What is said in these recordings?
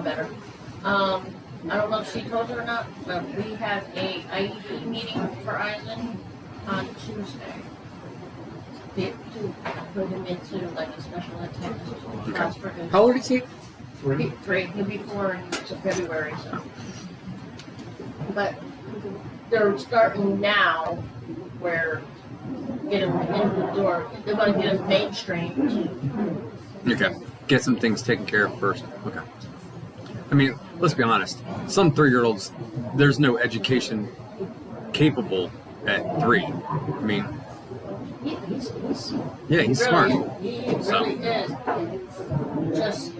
feel better. I don't know if she told you or not, but we have a IEP meeting for Island on Tuesday. To put him into like a special ed class for him. How old is he? 3. He'll be 4 in February. So, but they're starting now where get him in the door. They want to get him mainstreamed. Okay. Get some things taken care of first. Okay. I mean, let's be honest. Some 3-year-olds, there's no education capable at 3. I mean, He's he's smart. He really is. Just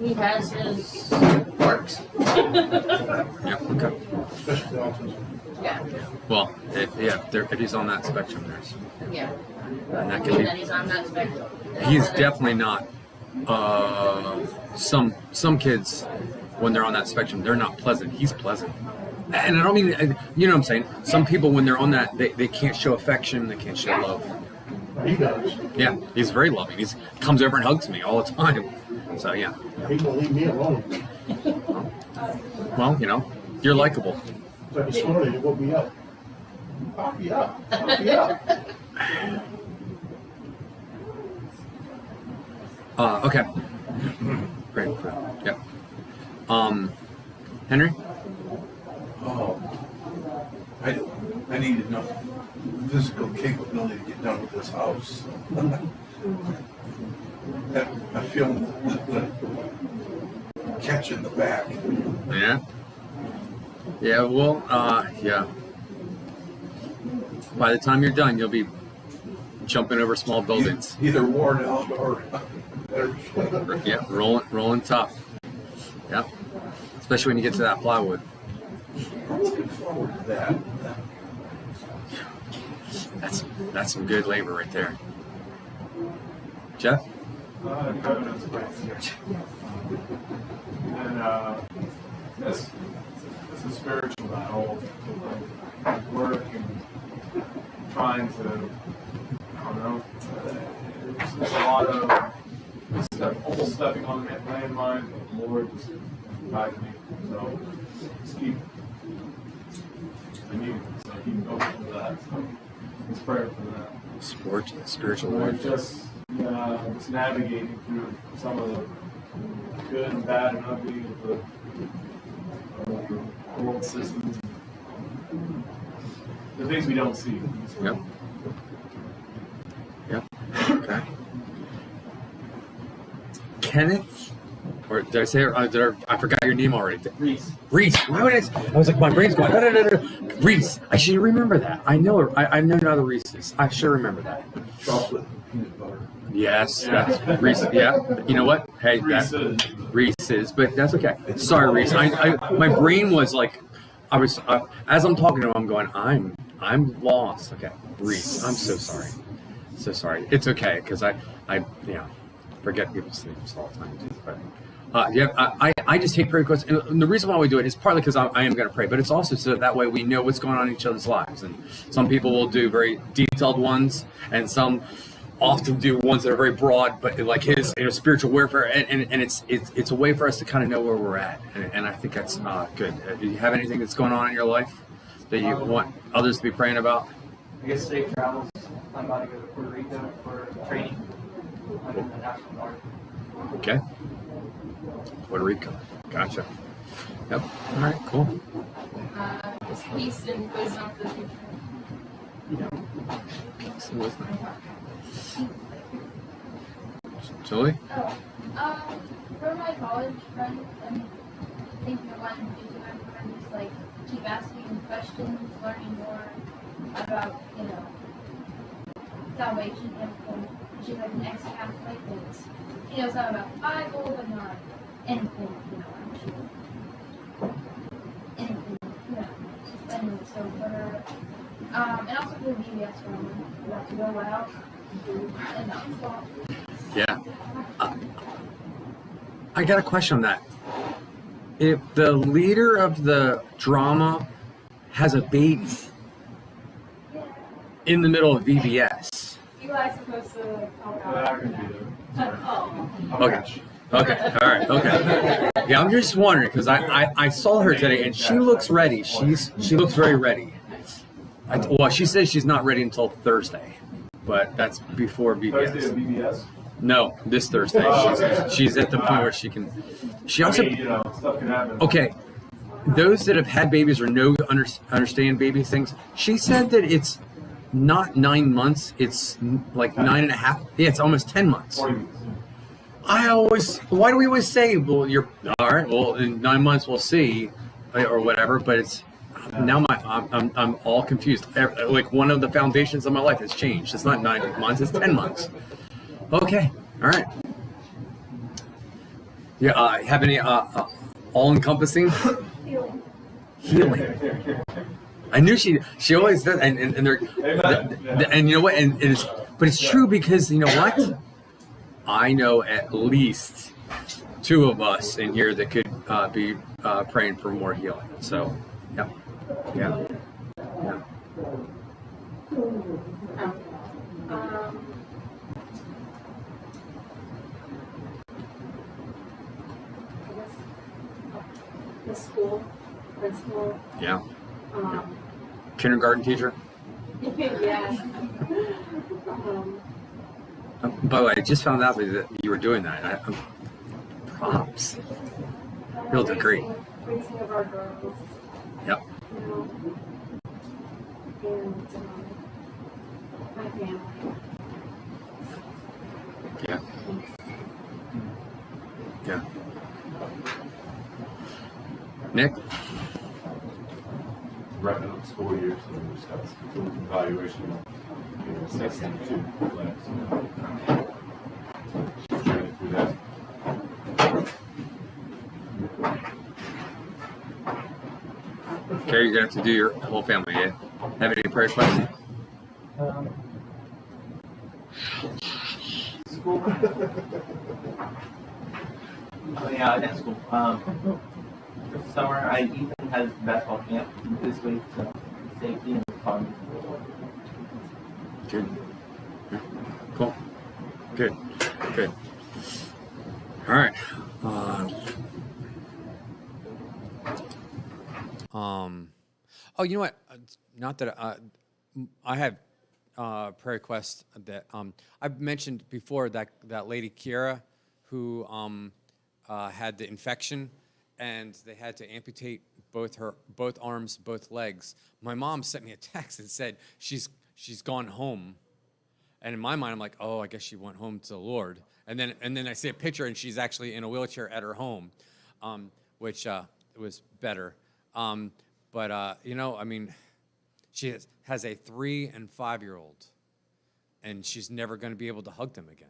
he has his quirks. Yeah. Okay. Especially autism. Yeah. Well, if he's on that spectrum, there's Yeah. and that could be. That he's on that spectrum. He's definitely not. Some kids, when they're on that spectrum, they're not pleasant. He's pleasant, and I don't mean, you know what I'm saying. Some people, when they're on that, they can't show affection, they can't show love. He does. Yeah, he's very loving. He comes over and hugs me all the time. So yeah. He won't leave me alone. Well, you're likable. Like this morning, he woke me up. Pop me up. Pop me up. Okay. Great. Yep. Henry? Oh, I need enough physical capability to get done with this house. I feel the catch in the back. Yeah. Yeah, well, yeah. By the time you're done, you'll be jumping over small buildings. Either worn out or Yeah, rolling tough. Yeah. Especially when you get to that plywood. I'm looking forward to that. That's some good labor right there. Jeff? Governance rights. And this is spiritual battle, like work and trying to, I don't know, it's a lot of almost stepping on the landmine, but the Lord just guided me. So just keep, I need it, so keep going for that. So let's pray for that. Spiritual We're warfare. just navigating through some of the good and bad and ugly of the world system. The things we don't see. Yep. Okay. Kenneth? Or did I say I forgot your name already. Reese. Reese. Why would I was like, my brain's going, Reese. I should remember that. I know I've known other Reese's. I should remember that. Chocolate and peanut butter. Yes, that's Reese. Yeah. You know what? Hey, Reese's, but that's okay. Sorry, Reese. My brain was like, I was as I'm talking to him, I'm going, I'm lost. Okay, Reese. I'm so sorry. So sorry. It's okay because I forget people's names all the time too. But I just take prayer requests, and the reason why we do it is partly because I am going to pray, but it's also so that way we know what's going on in each other's lives. And some people will do very detailed ones, and some often do ones that are very broad, but like his spiritual warfare, and it's a way for us to kind of know where we're at, and I think that's good. Do you have anything that's going on in your life that you want others to be praying about? I guess safe travels. I'm about to go to Puerto Rico for training. I'm in the National Guard. Okay. Puerto Rico. Gotcha. Yep. All right. Cool. Just peace and wisdom for the future. Yeah. Peace and wisdom. Julie? For my college friends, I'm thinking of wanting to do them and just like keep asking questions, learning more about, salvation and she's like an ex-Catholic that's she knows something about the Bible but not anything, anything, anyway, so for her and also for the VBS one, we have to go out and not stop. Yeah. I got a question on that. If the leader of the drama has a baby in the middle of VBS. Eli's supposed to I can be there. Oh. Okay. Okay, all right, okay. Yeah, I'm just wondering because I saw her today and she looks ready. She looks very ready. Well, she says she's not ready until Thursday, but that's before Thursday BBS. at BBS. No, this Thursday. She's at the point where she can. She also Stuff can happen. okay. Those that have had babies or know understand baby things. She said that it's not 9 months. It's like 9.5. Yeah, it's almost 10 months. 40 weeks. Why do we always say, well, you're all right. Well, in 9 months we'll see, or whatever. But it's now I'm all confused. Like one of the foundations of my life has changed. It's not 9 months. It's 10 months. Okay, all right. Yeah. Have any all-encompassing healing? I knew she always does, and they're and you know what, and it's true because you know what. I know at least 2 of us in here that could be praying for more healing. So, yeah. The school principal. Yeah. Kindergarten teacher. Yeah. By the way, I just found out that you were doing that. Props. Real degree. Raising of our girls. Yep. You know, and my family. Yeah. Yeah. Nick? Wrapping up school year, so we just got some evaluation, assessment too. Just training through that. Carrie, you're gonna have to do your whole family. Yeah. Have any prayer questions? School. Oh yeah, that's school. Summer, Ethan has basketball camp this week, so safety and fun. Good. Yeah. Cool. Good. All right. Oh, you know what? Not that I have prayer requests that I've mentioned before that lady Kiera who had the infection and they had to amputate both arms, both legs. My mom sent me a text and said she's gone home. And in my mind, I'm like, oh, I guess she went home to the Lord. And then I see a picture, and she's actually in a wheelchair at her home, which was better. But you know, I mean, she has a 3- and 5-year-old, and she's never going to be able to hug them again.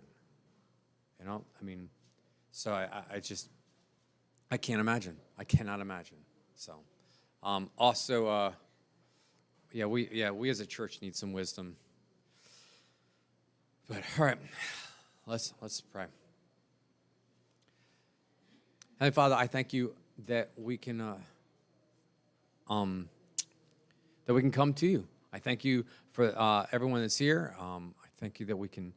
You know, I mean, so I can't imagine. I cannot imagine. So, also, we as a church need some wisdom. But all right, let's pray. Heavenly Father, I thank you that we can come to you. I thank you for everyone that's here. I thank you that we can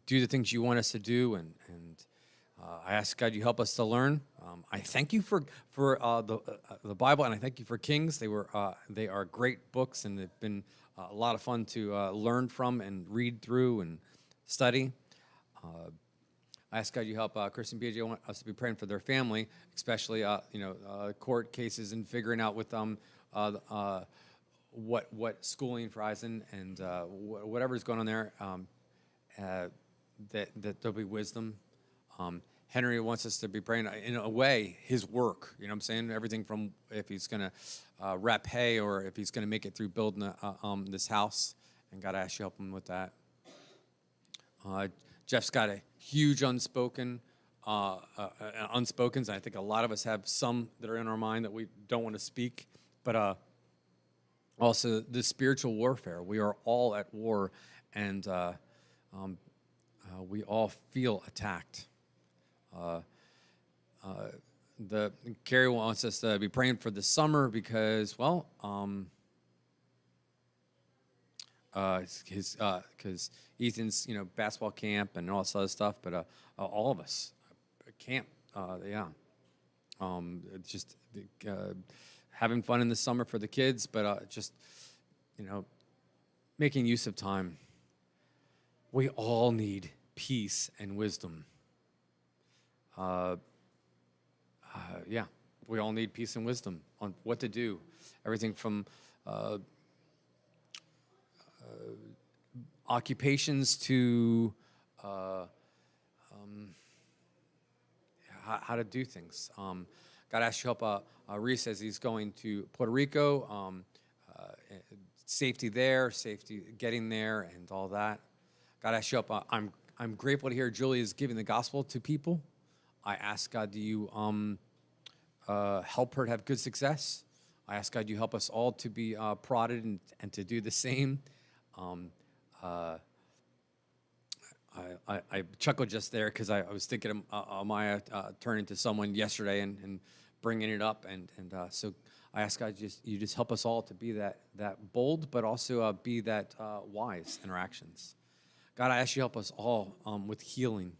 do the things you want us to do, and I ask God you help us to learn. I thank you for the Bible, and I thank you for Kings. They are great books, and they've been a lot of fun to learn from and read through and study. I ask God you help Chris and BJ. I want us to be praying for their family, especially court cases and figuring out with them what schooling for Eisen and whatever's going on there. That there'll be wisdom. Henry wants us to be praying in a way his work. You know what I'm saying? Everything from if he's going to wrap hay or if he's going to make it through building this house. And God, I ask you help him with that. Jeff's got a huge unspokens. I think a lot of us have some that are in our mind that we don't want to speak. But also the spiritual warfare. We are all at war, and we all feel attacked. Carrie wants us to be praying for the summer because, his because Ethan's basketball camp and all this other stuff, but all of us camp, yeah. Just having fun in the summer for the kids, but just making use of time. We all need peace and wisdom. Yeah, we all need peace and wisdom on what to do. Everything from occupations to how to do things. God asked you to help Reese as he's going to Puerto Rico. Safety there, safety getting there, and all that. God asked you help. I'm grateful to hear Julie is giving the gospel to people. I ask God, do you help her to have good success? I ask God, you help us all to be prodded and to do the same. I chuckled just there because I was thinking of Maya turning to someone yesterday and bringing it up, and so I ask God, you just help us all to be that bold, but also be that wise in our actions. God, I ask you help us all with healing.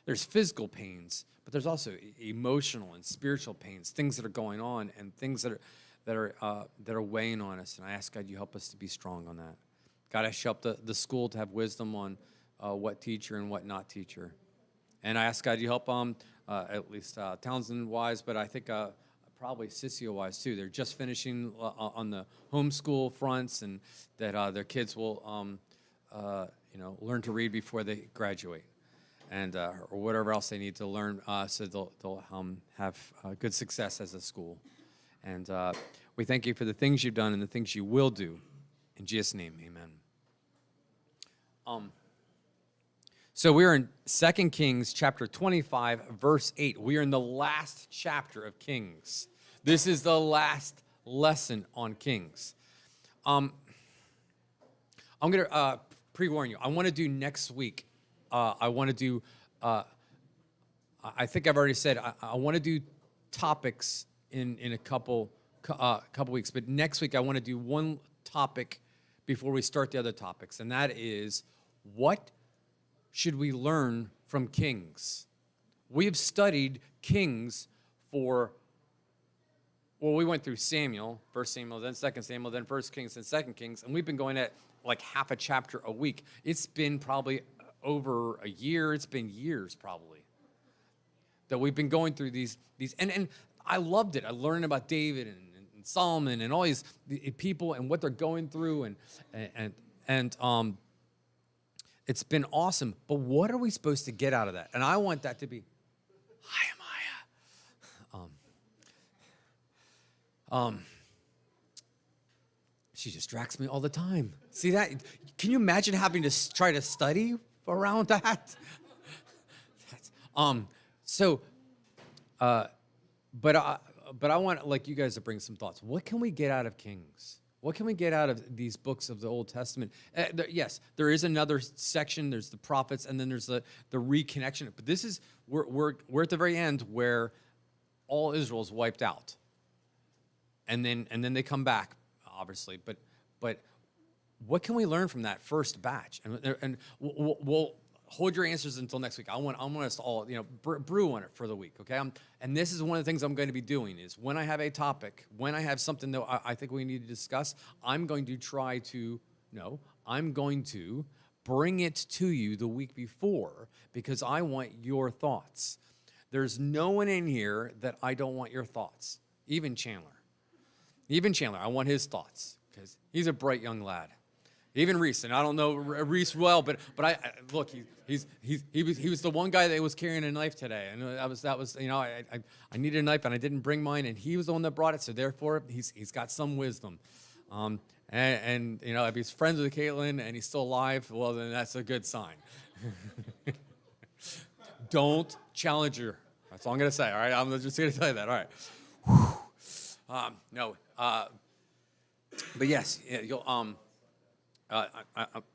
There's physical pains, but there's also emotional and spiritual pains, things that are going on and things that are weighing on us. And I ask God, you help us to be strong on that. God, I ask you help the school to have wisdom on what teacher and what not teacher. And I ask God, you help at least Townsend-wise, but I think probably Sissio-wise too. They're just finishing on the homeschool fronts, and that their kids will learn to read before they graduate, and or whatever else they need to learn, so they'll have good success as a school. And we thank you for the things you've done and the things you will do. In Jesus' name, amen. So we are in 2 Kings chapter 25, verse 8. We are in the last chapter of Kings. This is the last lesson on Kings. I'm going to pre-warn you. I want to do next week. I want to do, I think I've already said, I want to do topics in a couple weeks. But next week, I want to do one topic before we start the other topics. And that is, what should we learn from Kings? We have studied Kings we went through Samuel, 1 Samuel, then 2 Samuel, then 1 Kings, then 2 Kings, and we've been going at like half a chapter a week. It's been probably over a year. It's been years probably that we've been going through these and I loved it. I learned about David and Solomon and all these people and what they're going through and it's been awesome. But what are we supposed to get out of that? And I want that to be, hi, Amaya. She distracts me all the time. See that? Can you imagine having to try to study around that? But I want like you guys to bring some thoughts. What can we get out of Kings? What can we get out of these books of the Old Testament? Yes, there is another section. There's the prophets, and then there's the reconnection. But this is we're at the very end where all Israel is wiped out, and then they come back, obviously. But what can we learn from that first batch? And we'll hold your answers until next week. I want us to all brew on it for the week, okay? And this is one of the things I'm going to be doing is when I have a topic, when I have something that I think we need to discuss, I'm going to bring it to you the week before because I want your thoughts. There's no one in here that I don't want your thoughts. Even Chandler, I want his thoughts because he's a bright young lad. Even Reese, and I don't know Reese well, but I look, he was the one guy that was carrying a knife today, and that was I needed a knife and I didn't bring mine, and he was the one that brought it, so therefore he's got some wisdom, and if he's friends with Caitlin and he's still alive, well then that's a good sign. Don't challenge her. That's all I'm gonna say. All right, I'm just gonna tell you that. All right. But yes, you'll I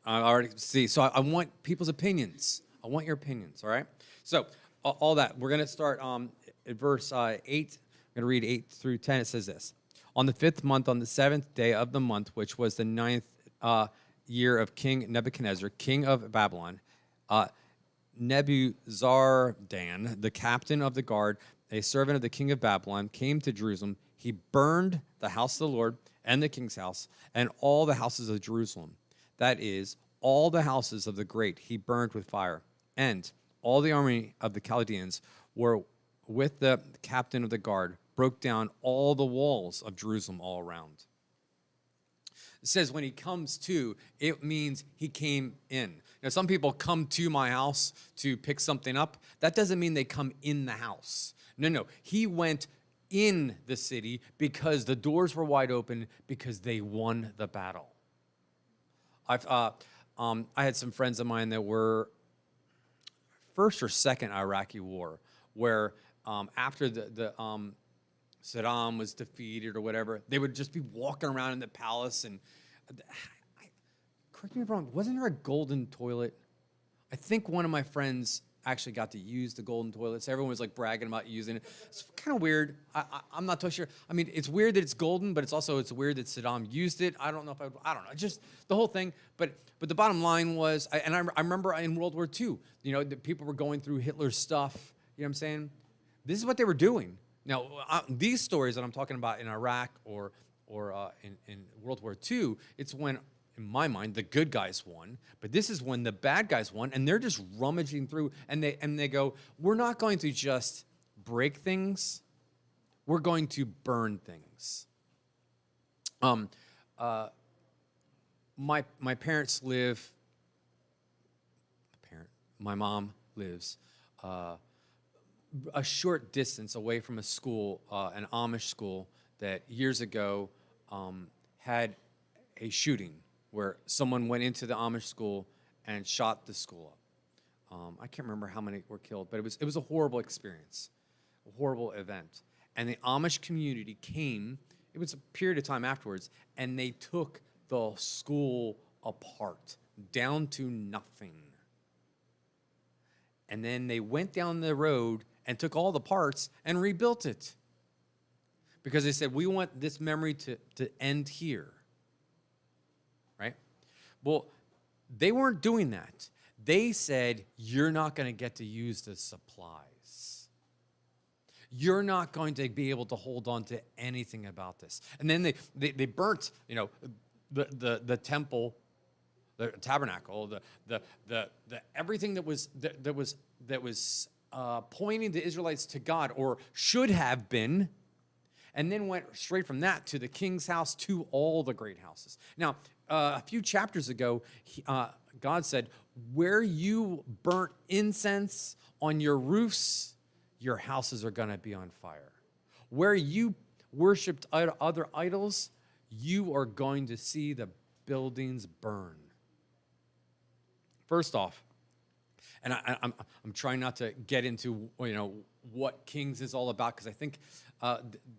already see. So I want people's opinions. I want your opinions, all right? So all that. We're going to start at verse 8. I'm going to read 8 through 10. It says this. On the 5th month, on the 7th day of the month, which was the 9th year of King Nebuchadnezzar, king of Babylon, Nebuzaradan, the captain of the guard, a servant of the king of Babylon, came to Jerusalem. He burned the house of the Lord and the king's house and all the houses of Jerusalem. That is, all the houses of the great he burned with fire. And all the army of the Chaldeans were with the captain of the guard, broke down all the walls of Jerusalem all around. It says when he comes to, it means he came in. Now, some people come to my house to pick something up. That doesn't mean they come in the house. No. He went in the city because the doors were wide open because they won the battle. I had some friends of mine that were first or second Iraqi war, where after the Saddam was defeated or whatever, they would just be walking around in the palace and, correct me if I'm wrong, wasn't there a golden toilet? I think one of my friends actually got to use the golden toilet, so everyone was like bragging about using it. It's kind of weird. I'm not too sure. I mean, it's weird that it's golden, but it's weird that Saddam used it. I don't know, just the whole thing. But the bottom line was, I remember in World War II, the people were going through Hitler's stuff. You know what I'm saying? This is what they were doing. Now, these stories that I'm talking about in Iraq or in World War II, it's when, in my mind, the good guys won. But this is when the bad guys won, and they're just rummaging through, and they go, we're not going to just break things, we're going to burn things. My parents live. My mom lives a short distance away from a school, an Amish school that years ago had a shooting where someone went into the Amish school and shot the school up. I can't remember how many were killed, but it was a horrible experience, a horrible event. And the Amish community came, it was a period of time afterwards, and they took the school apart, down to nothing. And then they went down the road and took all the parts and rebuilt it. Because they said, we want this memory to end here. Right? Well, they weren't doing that. They said, you're not going to get to use the supplies. You're not going to be able to hold on to anything about this. And then they burnt, the temple, the tabernacle, the everything that was pointing the Israelites to God, or should have been, and then went straight from that to the king's house, to all the great houses. Now, a few chapters ago, God said, where you burnt incense on your roofs, your houses are going to be on fire. Where you worshiped other idols, you are going to see the buildings burn. First off, and I'm trying not to get into what Kings is all about, because I think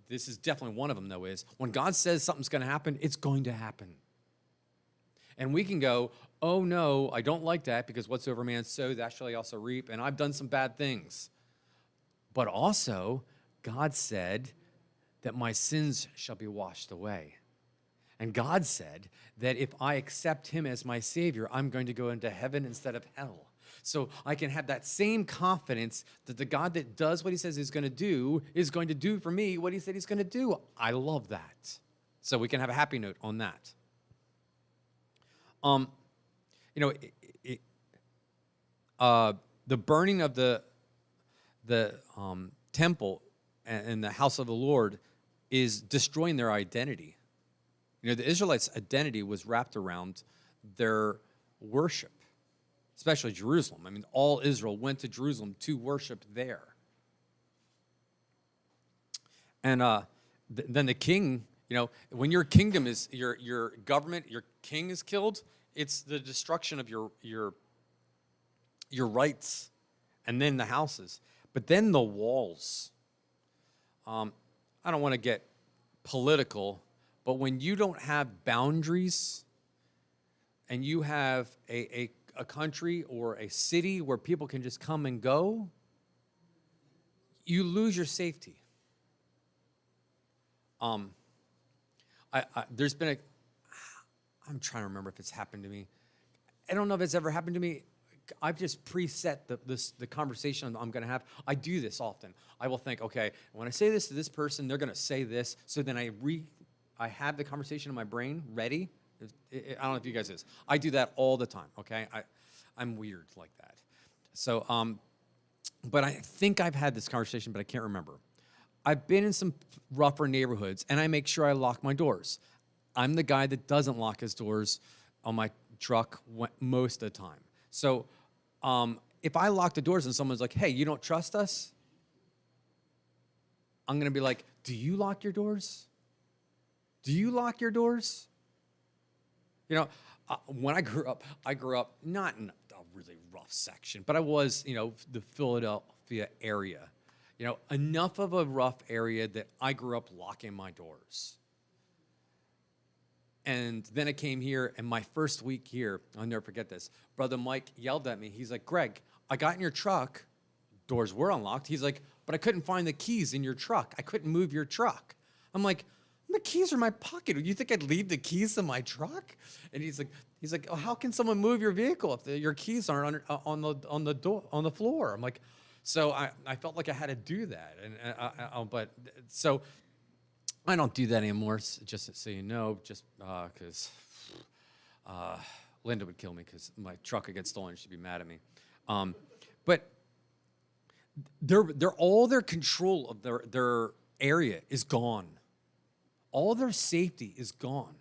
this is definitely one of them, though, is when God says something's going to happen, it's going to happen. And we can go, oh no, I don't like that, because whatsoever man sows, that shall he also reap, and I've done some bad things. But also, God said that my sins shall be washed away. And God said that if I accept him as my Savior, I'm going to go into heaven instead of hell. So I can have that same confidence that the God that does what he says he's going to do for me what he said he's going to do. I love that. So we can have a happy note on that. The burning of the temple and the house of the Lord is destroying their identity. The Israelites' identity was wrapped around their worship, especially Jerusalem. I mean, all Israel went to Jerusalem to worship there. And then the king, when your kingdom is, your government, your king is killed, it's the destruction of your rights, and then the houses. But then the walls. I don't want to get political, but when you don't have boundaries and you have a country or a city where people can just come and go, you lose your safety. There's been a. I'm trying to remember if it's happened to me. I don't know if it's ever happened to me. I've just preset the conversation I'm going to have. I do this often. I will think, okay, when I say this to this person, they're going to say this. So then I have the conversation in my brain ready. I don't know if you guys do this. I do that all the time. Okay, I'm weird like that. So, but I think I've had this conversation, but I can't remember. I've been in some rougher neighborhoods, and I make sure I lock my doors. I'm the guy that doesn't lock his doors on my truck most of the time. So if I lock the doors and someone's like, hey, you don't trust us? I'm going to be like, do you lock your doors? Do you lock your doors? You know, when I grew up not in a really rough section, but I was, the Philadelphia area. Enough of a rough area that I grew up locking my doors. And then I came here, and my first week here, I'll never forget this. Brother Mike yelled at me. He's like, Greg, I got in your truck. Doors were unlocked. He's like, but I couldn't find the keys in your truck. I couldn't move your truck. I'm like, the keys are in my pocket. Do you think I'd leave the keys in my truck? And he's like, oh, how can someone move your vehicle if your keys aren't on the door, on the floor? I'm like, so I felt like I had to do that. So I don't do that anymore, just so you know, just because Linda would kill me because my truck would get stolen. She'd be mad at me. But all their control of their area is gone. All their safety is gone.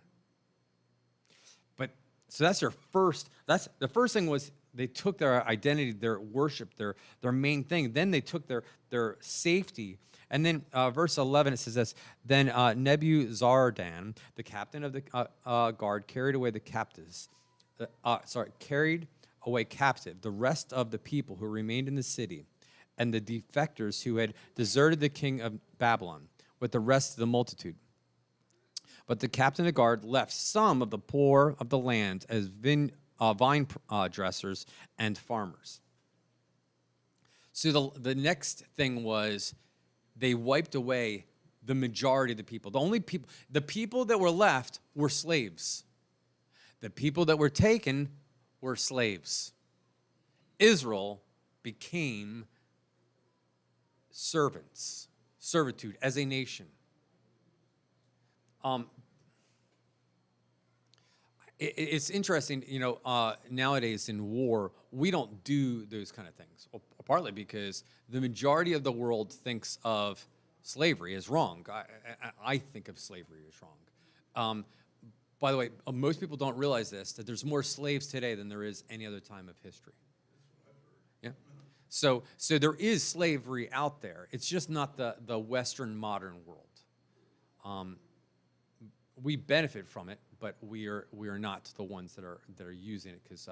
But so that's the first thing was they took their identity, their worship, their main thing. Then they took their safety. And then verse 11, it says this, then Nebuzaradan, the captain of the guard, carried away captive, the rest of the people who remained in the city, and the defectors who had deserted the king of Babylon with the rest of the multitude. But the captain of the guard left some of the poor of the land as vine dressers and farmers. So the next thing was they wiped away the majority of the people. The people that were left were slaves. The people that were taken were slaves. Israel became servitude as a nation. It's interesting, nowadays in war, we don't do those kind of things. Well, partly because the majority of the world thinks of slavery as wrong. I think of slavery as wrong. By the way, most people don't realize this, that there's more slaves today than there is any other time of history. Yeah. So there is slavery out there. It's just not the Western modern world. We benefit from it, but we are not the ones that are using it because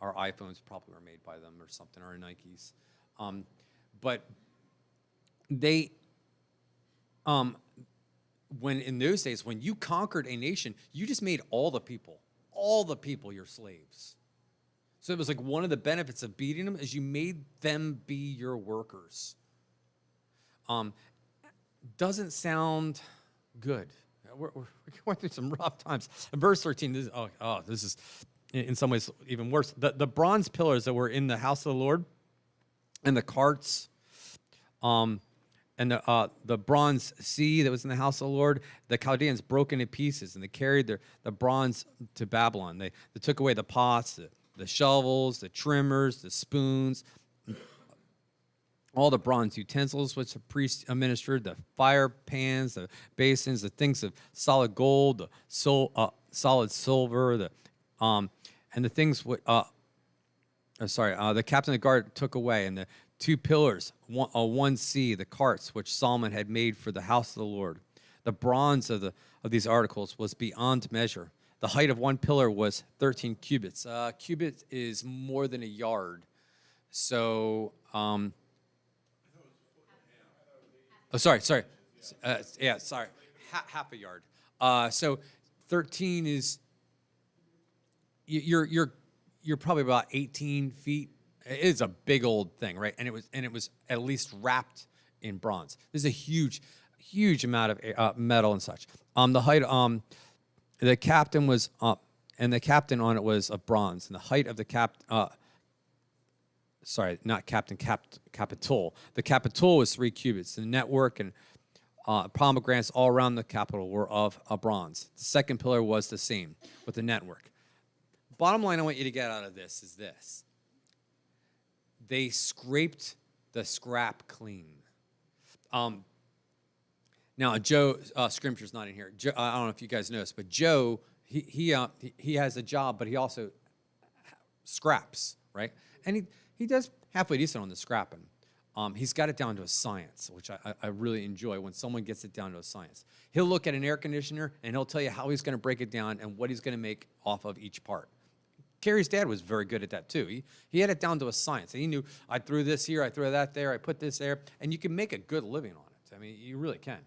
our iPhones probably were made by them or something, or Nikes. But they, when in those days, when you conquered a nation, you just made all the people your slaves. So it was like one of the benefits of beating them is you made them be your workers. Doesn't sound good. We're going through some rough times. In verse 13, this is in some ways even worse. The bronze pillars that were in the house of the Lord, and the carts, and the bronze sea that was in the house of the Lord, the Chaldeans broke into pieces, and they carried the bronze to Babylon. They took away the pots, the shovels, the trimmers, the spoons, all the bronze utensils which the priests administered, the fire pans, the basins, the things of solid gold, the solid silver, and the things the captain of the guard took away, and the two pillars, one sea, the carts which Solomon had made for the house of the Lord. The bronze of these articles was beyond measure. The height of one pillar was 13 cubits. Cubit is more than a yard. So, sorry. Half a yard. So 13 is, you're probably about 18 feet. It is a big old thing, right? And it was at least wrapped in bronze. This is a huge, huge amount of metal and such. The height, the captain was and the captain on it was of bronze, and the height of the sorry, not captain, Capitol. The Capitol was 3 cubits. The network and pomegranates all around the Capitol were of bronze. The second pillar was the same with the network. Bottom line I want you to get out of this is this. They scraped the scrap clean. Now, Joe Scrimshare's not in here. Joe, I don't know if you guys know this, but Joe, he has a job, but he also scraps, right? And he does halfway decent on the scrapping. He's got it down to a science, which I really enjoy when someone gets it down to a science. He'll look at an air conditioner, and he'll tell you how he's going to break it down and what he's going to make off of each part. Carrie's dad was very good at that, too. He had it down to a science. He knew, I threw this here, I threw that there, I put this there, and you can make a good living on it. I mean, you really can.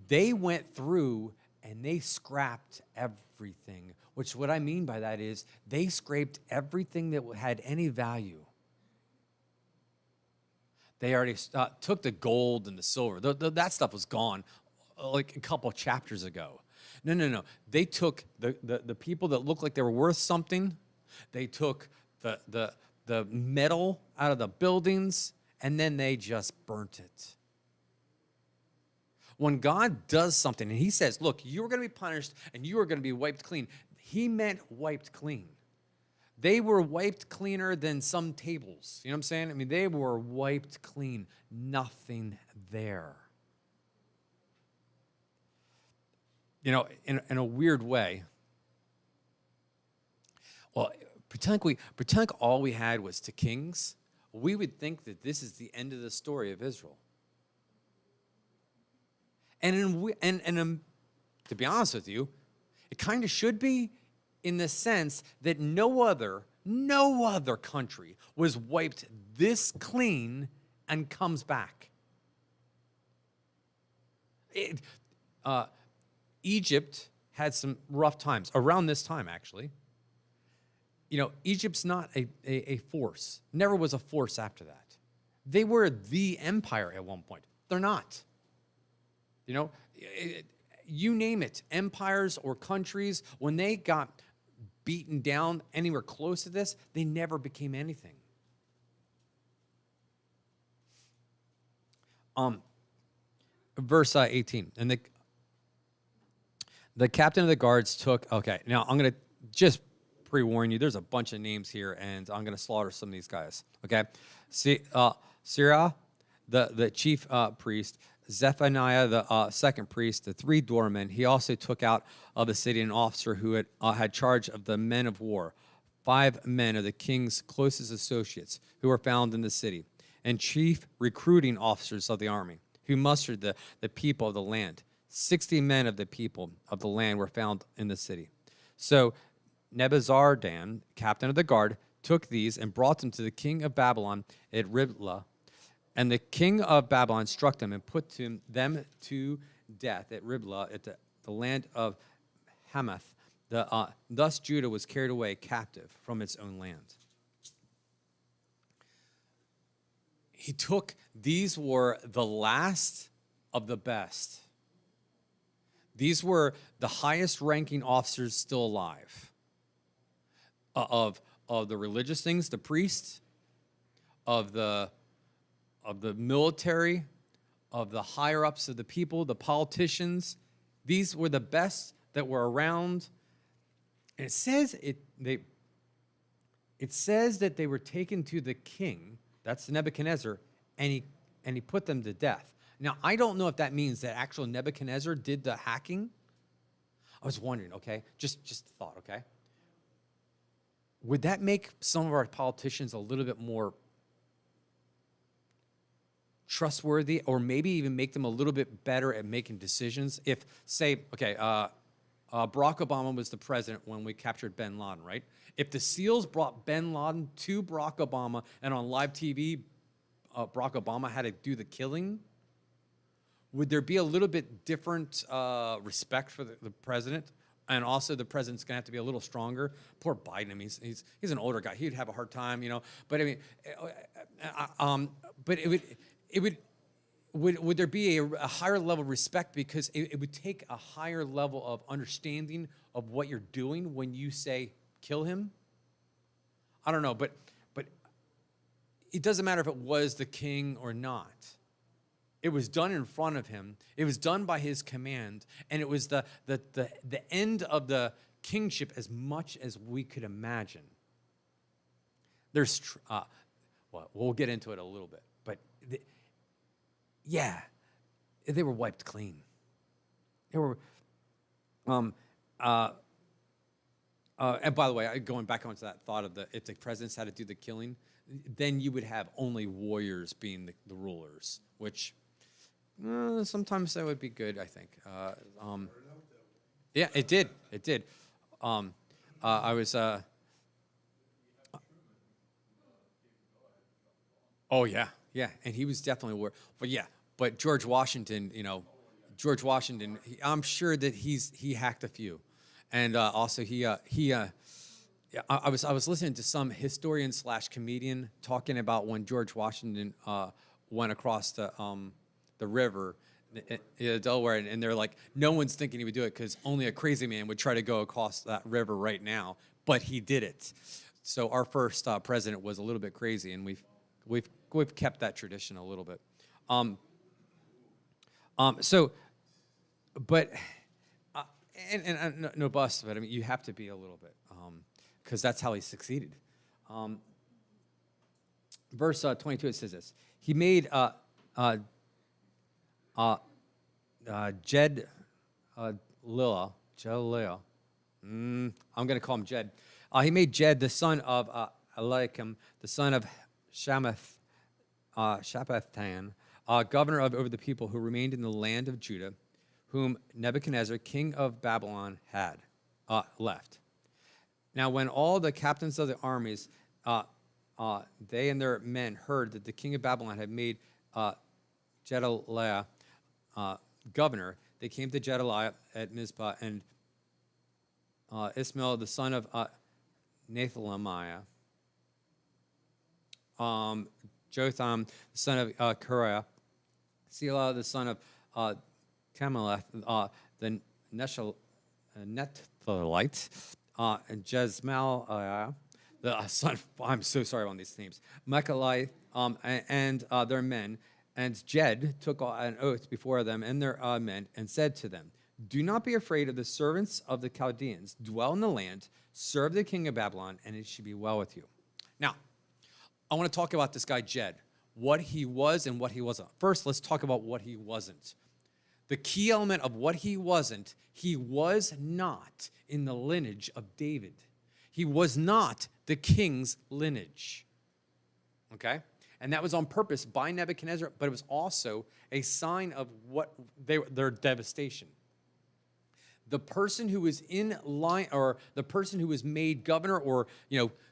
They went through and they scrapped everything, which what I mean by that is they scraped everything that had any value. They already took the gold and the silver. That stuff was gone like a couple of chapters ago. No. They took the people that looked like they were worth something. They took the metal out of the buildings, and then they just burnt it. When God does something, and he says, look, you're going to be punished, and you are going to be wiped clean, he meant wiped clean. They were wiped cleaner than some tables. You know what I'm saying? I mean, they were wiped clean. Nothing there. You know, in a weird way, well, pretend like all we had was 2 kings, we would think that this is the end of the story of Israel. And to be honest with you, it kind of should be in the sense that no other country was wiped this clean and comes back. Egypt had some rough times around this time, actually. You know, Egypt's not a force. Never was a force after that. They were the empire at one point. They're not. You know, you name it, empires or countries, when they got beaten down anywhere close to this, they never became anything. Verse 18, and the captain of the guards took, okay, now I'm going to just pre-warn you, there's a bunch of names here, and I'm going to slaughter some of these guys, okay? Sirah, the chief priest, Zephaniah, the second priest, the 3 doormen. He also took out of the city an officer who had charge of the men of war, 5 men of the king's closest associates who were found in the city, and chief recruiting officers of the army, who mustered the people of the land. 60 men of the people of the land were found in the city. So Nebuzaradan, captain of the guard, took these and brought them to the king of Babylon at Riblah. And the king of Babylon struck them and put them to death at Riblah, at the land of Hamath. Thus Judah was carried away captive from its own land. These were the last of the best. These were the highest ranking officers still alive. Of the religious things, the priests, of the military, of the higher-ups of the people, the politicians. These were the best that were around. And it says that they were taken to the king, that's Nebuchadnezzar, and he put them to death. Now, I don't know if that means that actual Nebuchadnezzar did the hacking. I was wondering, okay, just a thought, okay? Would that make some of our politicians a little bit more trustworthy, or maybe even make them a little bit better at making decisions? If, say, okay, Barack Obama was the president when we captured bin Laden, right? If the SEALs brought bin Laden to Barack Obama, and on live TV, Barack Obama had to do the killing, would there be a little bit different respect for the president? And also, the president's going to have to be a little stronger. Poor Biden. I mean, he's an older guy. He'd have a hard time, you know. But I mean, but it would would there be a higher level of respect because it would take a higher level of understanding of what you're doing when you say kill him? I don't know, but it doesn't matter if it was the king or not. It was done in front of him. It was done by his command, and it was the end of the kingship as much as we could imagine. There's, well, we'll get into it a little bit, but yeah, they were wiped clean. They were, and by the way, going back onto that thought of if the presidents had to do the killing, then you would have only warriors being the rulers, which sometimes that would be good, I think. Yeah, it did. It did. I was. Oh yeah, yeah, and he was definitely war. But yeah, but George Washington, I'm sure that he hacked a few, and also yeah, I was listening to some historian / comedian talking about when George Washington went across the river, Delaware, and they're like, no one's thinking he would do it because only a crazy man would try to go across that river right now, but he did it. So our first president was a little bit crazy, and we've kept that tradition a little bit. But no bust, but I mean you have to be a little bit because that's how he succeeded. Verse 22 it says this: He made Jed Lila. I'm going to call him Jed. He made Jed the son of Eliakim, the son of Shaphathan, governor over the people who remained in the land of Judah, whom Nebuchadnezzar, king of Babylon, had left. Now, when all the captains of the armies, they and their men heard that the king of Babylon had made Gedaliah governor, they came to Gedaliah at Mizpah, and Ismail, the son of Nethalemiah, Jotham, the son of Kariah, Selah, the son of Tamaleth, the Nethalite, and Jezmaliah, the son of, I'm so sorry on these names, Mechaliah, and their men. And Jed took an oath before them and their men and said to them, do not be afraid of the servants of the Chaldeans. Dwell in the land, serve the king of Babylon, and it should be well with you. Now, I want to talk about this guy Jed, what he was and what he wasn't. First, let's talk about what he wasn't. The key element of what he wasn't, he was not in the lineage of David. He was not the king's lineage. Okay? And that was on purpose by Nebuchadnezzar, but it was also a sign of what their devastation. The person who was in line, or the person who was made governor or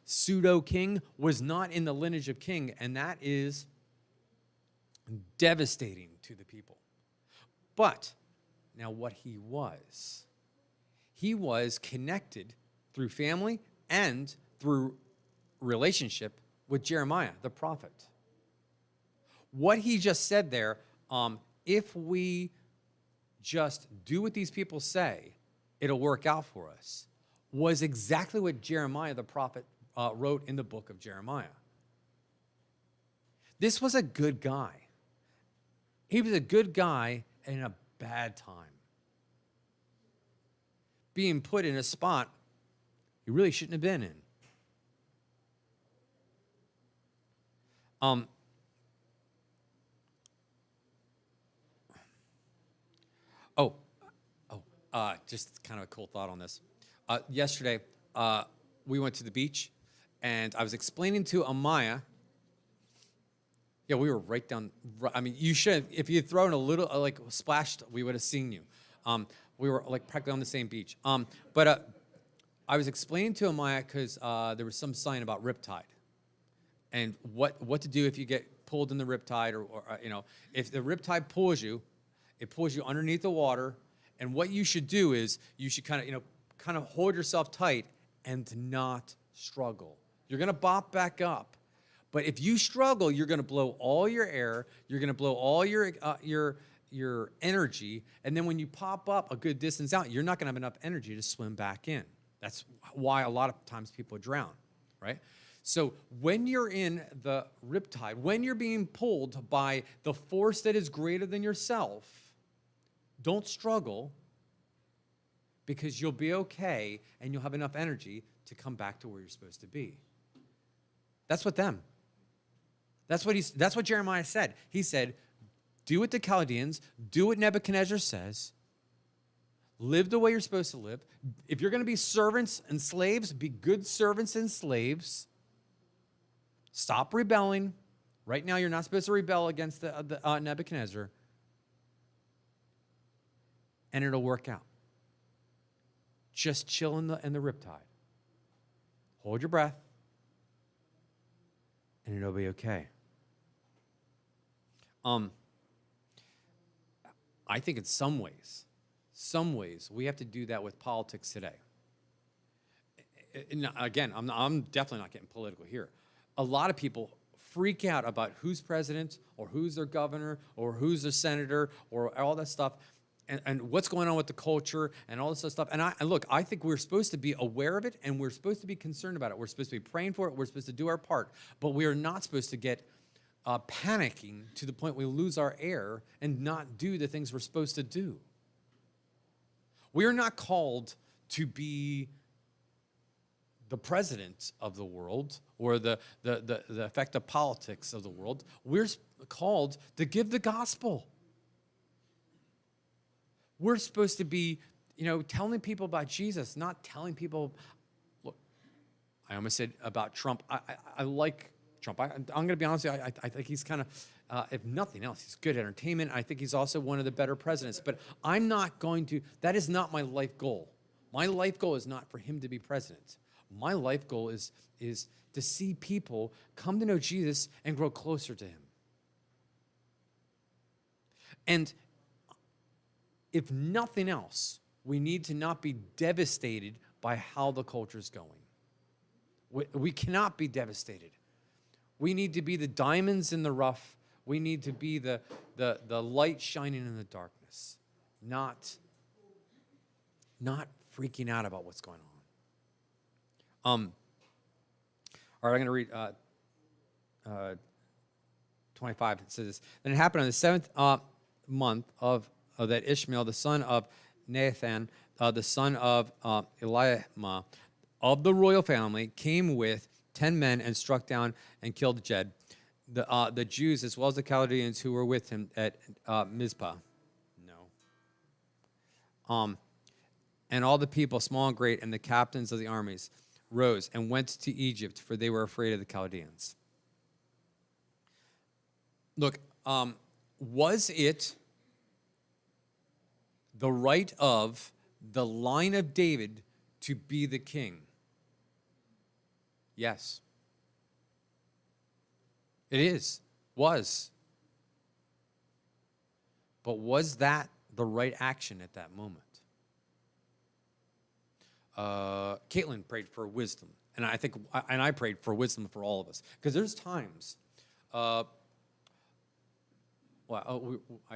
pseudo king, was not in the lineage of king, and that is devastating to the people. But now what he was connected through family and through relationship with Jeremiah, the prophet. What he just said there, if we just do what these people say, it'll work out for us, was exactly what Jeremiah, the prophet, wrote in the book of Jeremiah. This was a good guy. He was a good guy in a bad time. Being put in a spot he really shouldn't have been in. Just kind of a cool thought on this. Yesterday, we went to the beach, and I was explaining to Amaya. Yeah, we were right down. I mean, you should, if you had thrown a little, splashed, we would have seen you. We were practically on the same beach. But I was explaining to Amaya because there was some sign about riptide, and what to do if you get pulled in the riptide, or if the riptide pulls you, it pulls you underneath the water. And what you should do is you should kind of hold yourself tight and not struggle. You're going to bop back up, But if you struggle, you're going to blow all your air. You're going to blow all your energy, and then when you pop up a good distance out, you're not going to have enough energy to swim back in. That's why a lot of times people drown, right? So when you're in the riptide, when you're being pulled by the force that is greater than yourself, don't struggle, because you'll be okay and you'll have enough energy to come back to where you're supposed to be. That's what them. That's what Jeremiah said. He said, do what the Chaldeans, do what Nebuchadnezzar says, live the way you're supposed to live. If you're going to be servants and slaves, be good servants and slaves. Stop rebelling. Right now, you're not supposed to rebel against the Nebuchadnezzar. And it'll work out. Just chill in the riptide. Hold your breath. And it'll be okay. I think in some ways, we have to do that with politics today. And again, I'm definitely not getting political here. A lot of people freak out about who's president or who's their governor or who's their senator or all that stuff and what's going on with the culture and all this other stuff. And look, I think we're supposed to be aware of it and we're supposed to be concerned about it. We're supposed to be praying for it. We're supposed to do our part. But we are not supposed to get panicking to the point we lose our air and not do the things we're supposed to do. We are not called to be the president of the world or the effective politics of the world. We're called to give the gospel. We're supposed to be, telling people about Jesus, not telling people. Look, I almost said about Trump. I like Trump. I'm going to be honest with you. I think he's kind of, if nothing else, he's good entertainment. I think he's also one of the better presidents. But I'm not going to. That is not my life goal. My life goal is not for him to be president. My life goal is to see people come to know Jesus and grow closer to him. And if nothing else, we need to not be devastated by how the culture is going. We cannot be devastated. We need to be the diamonds in the rough. We need to be the light shining in the darkness, not freaking out about what's going on. All right, I'm going to read 25. It says this. Then it happened on the 7th month of that Ishmael, the son of Nathan, the son of Eliamah, of the royal family, came with 10 men and struck down and killed Jed, the Jews as well as the Chaldeans who were with him at Mizpah. No. And all the people, small and great, and the captains of the armies rose and went to Egypt, for they were afraid of the Chaldeans. Look, was it the right of the line of David to be the king? Yes. It was. But was that the right action at that moment? Caitlin prayed for wisdom, and I prayed for wisdom for all of us, because there's times. I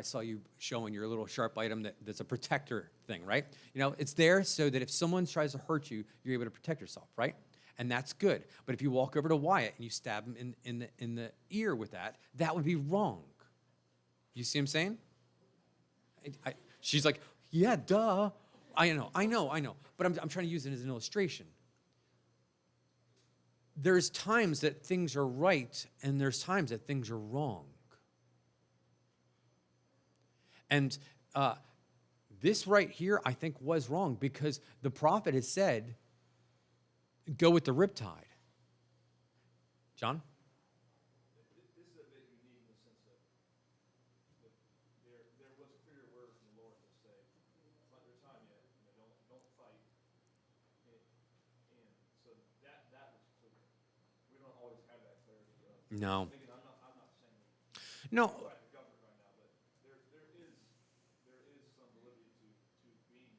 saw you showing your little sharp item that's a protector thing, right? It's there so that if someone tries to hurt you, you're able to protect yourself, right? And that's good. But if you walk over to Wyatt and you stab him in the ear with that would be wrong. You see what I'm saying? She's like, yeah, duh. I know. But I'm trying to use it as an illustration. There's times that things are right, and there's times that things are wrong. And this right here, I think, was wrong, because the prophet has said, go with the riptide. John? This is a bit unique in the sense that there was a clear word from the Lord to say, it's not your time yet, don't fight. And so that was clear. We don't always have that clarity. No. Thinking, I'm not saying that No. we're the government right now, but there is some validity to being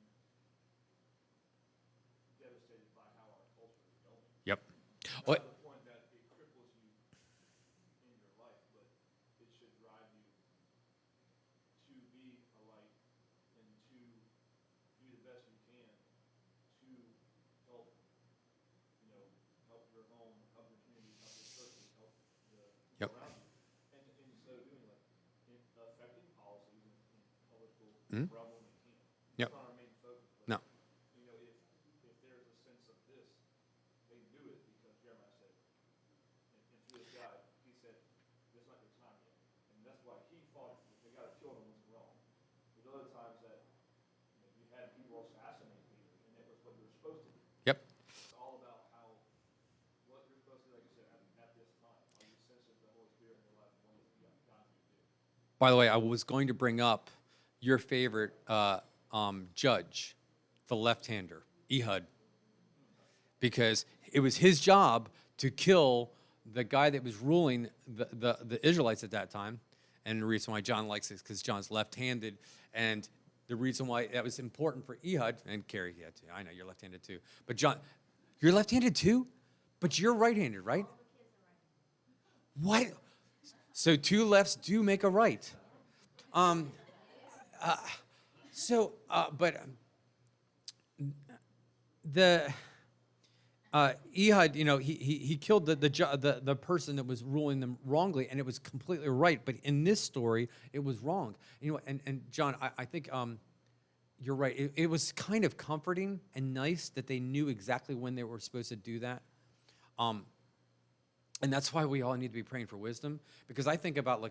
devastated by how our culture is going. Yep. To the point that it cripples you Mhm. realm when we can. Yep. It's not our main focus. But, No. You know, if there's a sense of this, they do it because Jeremiah said, and through this guy, he said, "This is not your time yet," and that's why he thought if they got to kill him was wrong. There's other times that you had people assassinate people, and it was what you were supposed to do. Yep. It's all about how what you're supposed to do, like you said, at this time. Are you sensitive to the Holy Spirit in your life and what He's got you to do? By the way, I was going to bring up your favorite judge, the left-hander, Ehud, because it was his job to kill the guy that was ruling the Israelites at that time. And the reason why John likes it is because John's left-handed. And the reason why that was important for Ehud, and Carrie, yeah, too. I know you're left-handed too. But John, you're left-handed too? But you're right-handed, right? What? So two lefts do make a right. The Ehud, he killed the person that was ruling them wrongly, and it was completely right. But in this story, it was wrong. And John, I think you're right. It was kind of comforting and nice that they knew exactly when they were supposed to do that. And that's why we all need to be praying for wisdom, because I think about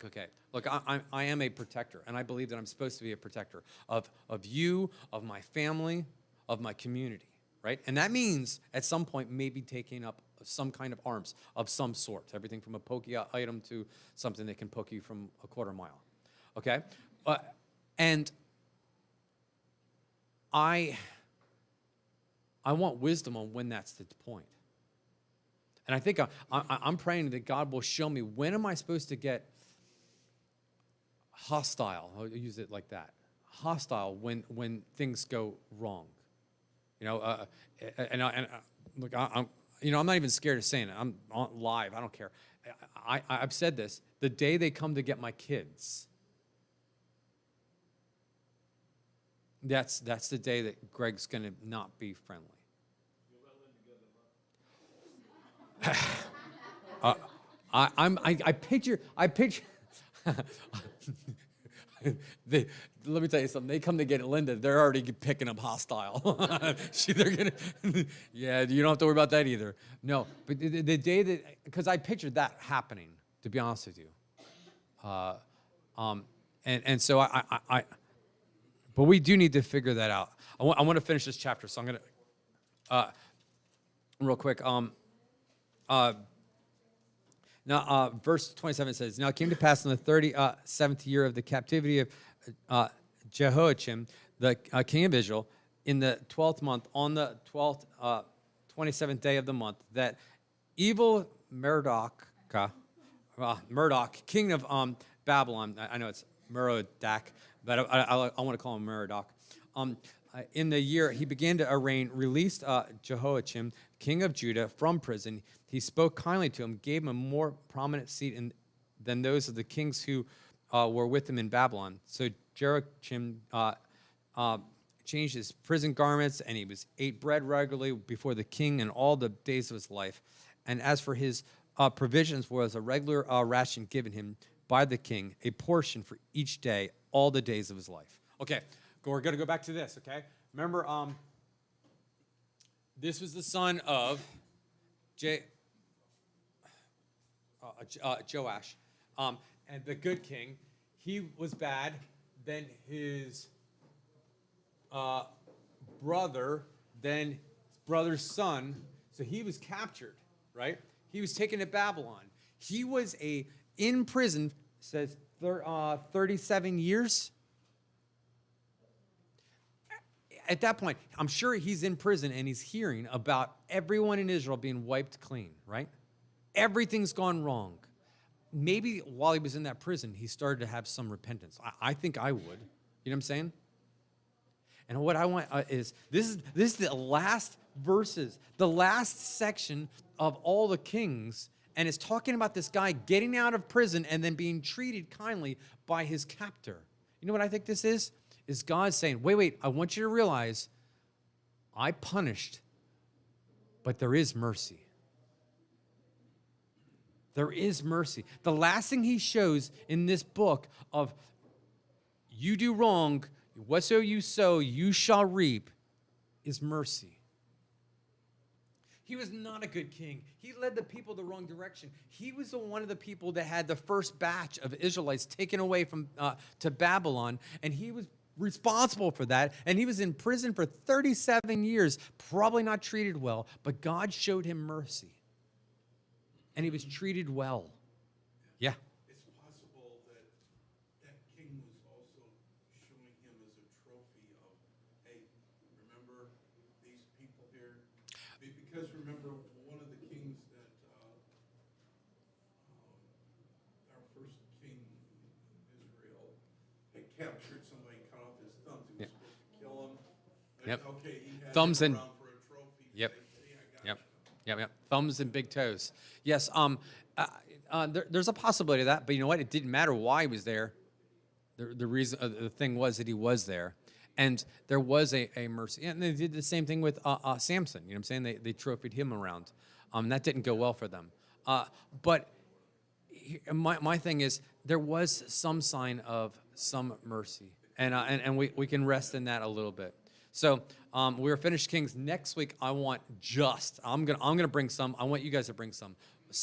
I am a protector, and I believe that I'm supposed to be a protector of you, of my family, of my community, right? And that means at some point maybe taking up some kind of arms of some sort, everything from a pokey item to something that can poke you from a quarter mile, okay? And I want wisdom on when that's the point. And I think I'm praying that God will show me, when am I supposed to get hostile? I'll use it like that. Hostile when things go wrong. Look, I'm not even scared of saying it. I'm on live. I don't care. I've said this. The day they come to get my kids, that's the day that Greg's going to not be friendly. I picture. Let me tell you something. They come to get Linda. They're already picking up hostile. They're gonna. Yeah, you don't have to worry about that either. No, but the day that, because I pictured that happening. To be honest with you, and so but we do need to figure that out. I want to finish this chapter, so I'm gonna real quick. Now, verse 27 says, "Now it came to pass in the 37th year of the captivity of Jehoiakim, the king of Israel, in the 12th month, on the 12th, 27th day of the month, that evil Merodach, king of Babylon," I know it's Merodach, but I want to call him Merodach, in the year he began to reign, released Jehoiakim, king of Judah, from prison. He spoke kindly to him, gave him a more prominent seat than those of the kings who were with him in Babylon. So Jehoiakim changed his prison garments, and he ate bread regularly before the king in all the days of his life. And as for his provisions, was a regular ration given him by the king, a portion for each day, all the days of his life. Okay, we're going to go back to this, okay? Remember, this was the son of Joash, and the good king. He was bad. Then his brother, then his brother's son. So he was captured, right? He was taken to Babylon. He was in prison, says 37 years. At that point, I'm sure he's in prison and he's hearing about everyone in Israel being wiped clean, right? Everything's gone wrong. Maybe while he was in that prison, he started to have some repentance. I think I would. You know what I'm saying? And what I want is, this is the last verses, the last section of all the kings, and it's talking about this guy getting out of prison and then being treated kindly by his captor. You know what I think this is? Is God saying, wait, I want you to realize I punished, but there is mercy. There is mercy. The last thing he shows in this book of you do wrong, Whatso you sow, you shall reap, is mercy. He was not a good king. He led the people the wrong direction. He was one of the people that had the first batch of Israelites taken away from to Babylon, and he was responsible for that. And he was in prison for 37 years, probably not treated well, but God showed him mercy, and he was treated well. Yeah. It's possible that that king was also showing him as a trophy of, hey, remember these people here? Because remember, one of the kings that our first king of Israel had captured somebody, cut off his thumbs. He was supposed to kill him. But, Yep. okay, he had Thumbs him and- around for a trophy. Yep. Say, hey, I got Yep. you. Yep. Thumbs and big toes. Yes. There's a possibility of that, but you know what? It didn't matter why he was there. The reason, the thing was that he was there, and there was a mercy. And they did the same thing with Samson. You know what I'm saying? They trophied him around. That didn't go well for them. But my thing is, there was some sign of some mercy, and we can rest in that a little bit. So we're finished Kings. Next week, I'm gonna bring some. I want you guys to bring some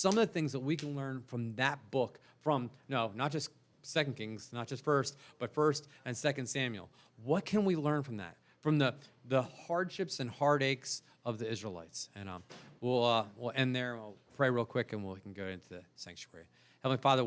of the things that we can learn from that book. Not just Second Kings, not just First, but First and Second Samuel. What can we learn from that? From the hardships and heartaches of the Israelites. And we'll end there. We'll pray real quick, and we can go into the sanctuary. Heavenly Father.